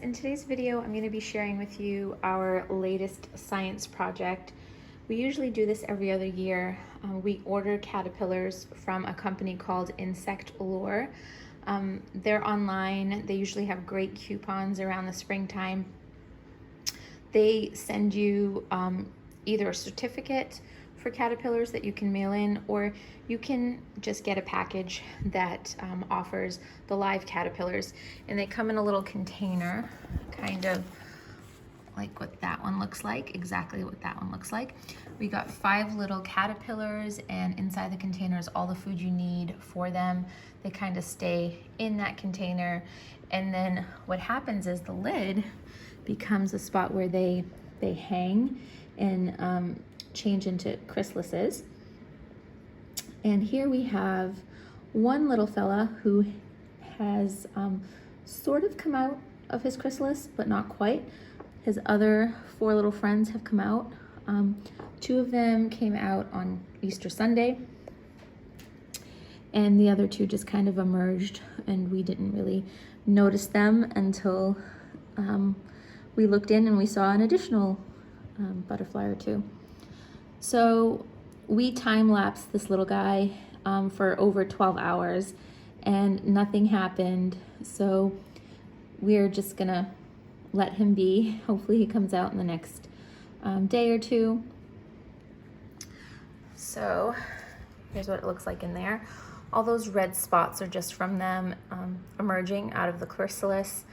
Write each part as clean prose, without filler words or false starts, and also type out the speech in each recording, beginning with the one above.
In today's video, I'm going to be sharing with you our latest science project. We usually do this every other year. We order caterpillars from a company called Insect Lure. They're online. They usually have great coupons around the springtime. They send you either a certificate for caterpillars that you can mail in, or you can just get a package that offers the live caterpillars, and they come in a little container, kind of like what that one looks like, exactly what that one looks like. We got 5 little caterpillars, and inside the container is all the food you need for them. They kind of stay in that container, and then what happens is the lid becomes a spot where they hang and change into chrysalises. And here we have one little fella who has sort of come out of his chrysalis, but not quite. His other 4 little friends have come out. 2 of them came out on Easter Sunday, and the other 2 just kind of emerged, and we didn't really notice them until we looked in and we saw an additional butterfly or 2. So we time-lapsed this little guy for over 12 hours and nothing happened. So we're just gonna let him be. Hopefully he comes out in the next day or 2. So here's what it looks like in there. All those red spots are just from them emerging out of the chrysalis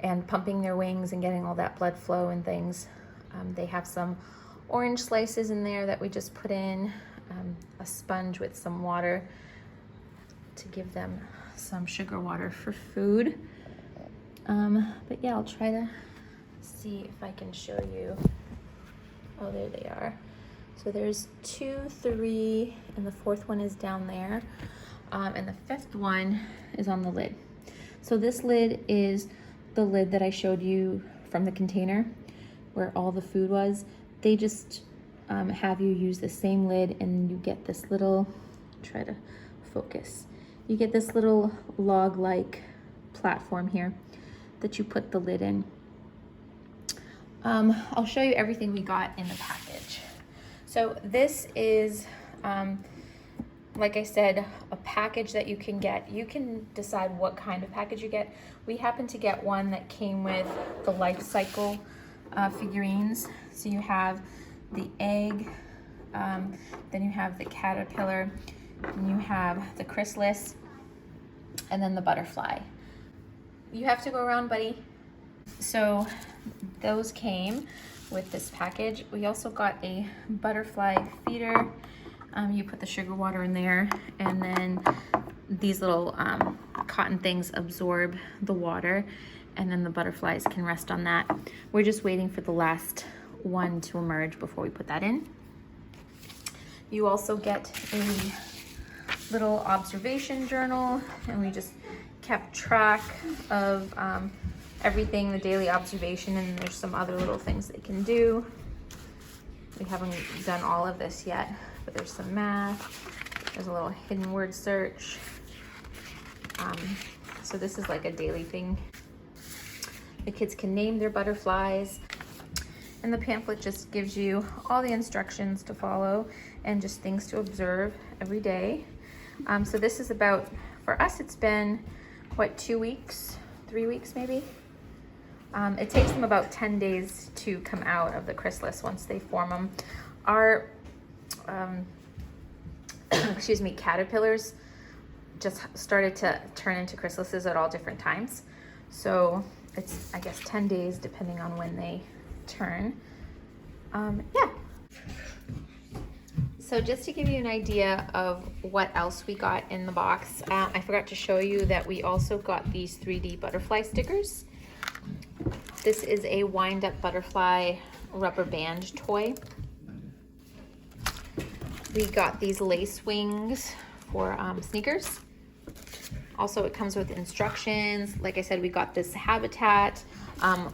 and pumping their wings and getting all that blood flow and things. They have some orange slices in there that we just put in, a sponge with some water to give them some sugar water for food. But yeah, I'll try to see if I can show you. Oh, there they are. So there's 2, 3, and the 4th one is down there. And the 5th one is on the lid. So this lid is the lid that I showed you from the container where all the food was. They just have you use the same lid, and you get this little, try to focus, you get this little log-like platform here that you put the lid in. I'll show you everything we got in the package. So this is, like I said, a package that you can get. You can decide what kind of package you get. We happened to get one that came with the life cycle figurines. So you have the egg, then you have the caterpillar, and you have the chrysalis, and then the butterfly. You have to go around, buddy. So those came with this package. We also got a butterfly feeder. You put the sugar water in there, and then these little cotton things absorb the water, and then the butterflies can rest on that. We're just waiting for the last one to emerge before we put that in. You also get a little observation journal, and we just kept track of everything, the daily observation, and there's some other little things they can do. We haven't done all of this yet, but there's some math. There's a little hidden word search. So this is like a daily thing. The kids can name their butterflies, and the pamphlet just gives you all the instructions to follow and just things to observe every day. So this is about, for us, it's been, what, 2 weeks, 3 weeks maybe? It takes them about 10 days to come out of the chrysalis once they form them. Our, excuse me, caterpillars just started to turn into chrysalises at all different times. So it's, I guess, 10 days depending on when they turn. Yeah. So just to give you an idea of what else we got in the box, I forgot to show you that we also got these 3D butterfly stickers. This is a wind-up butterfly rubber band toy. We got these lace wings for sneakers. Also, it comes with instructions. Like I said, we got this habitat.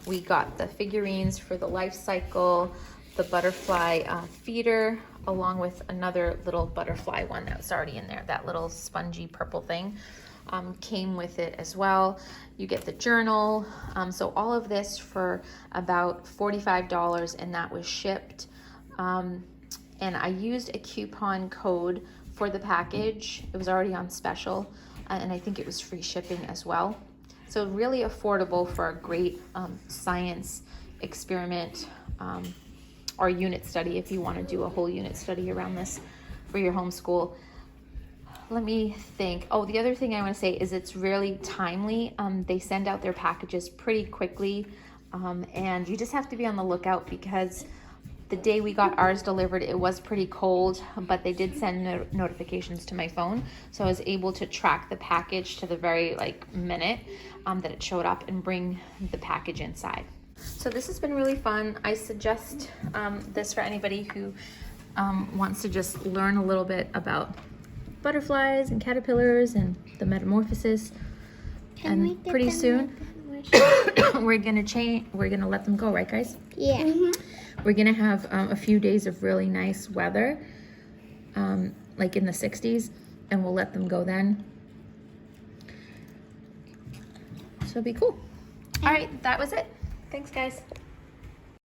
We got the figurines for the life cycle, the butterfly feeder, along with another little butterfly one that's already in there, that little spongy purple thing. came with it as well. You get the journal. So all of this for about $45, and that was shipped. And I used a coupon code for the package. It was already on special, and I think it was free shipping as well. So really affordable for a great science experiment or unit study if you want to do a whole unit study around this for your homeschool. Let me think. Oh, the other thing I want to say is it's really timely. They send out their packages pretty quickly, and you just have to be on the lookout because the day we got ours delivered, it was pretty cold, but they did send notifications to my phone, so I was able to track the package to the very minute that it showed up and bring the package inside. So this has been really fun. I suggest this for anybody who wants to just learn a little bit about butterflies and caterpillars and the metamorphosis. And pretty soon we're gonna let them go, right guys? Yeah. Mm-hmm. We're gonna have a few days of really nice weather, like in the 60s, and we'll let them go then. So it'll be cool. All right, that was it. Thanks, guys.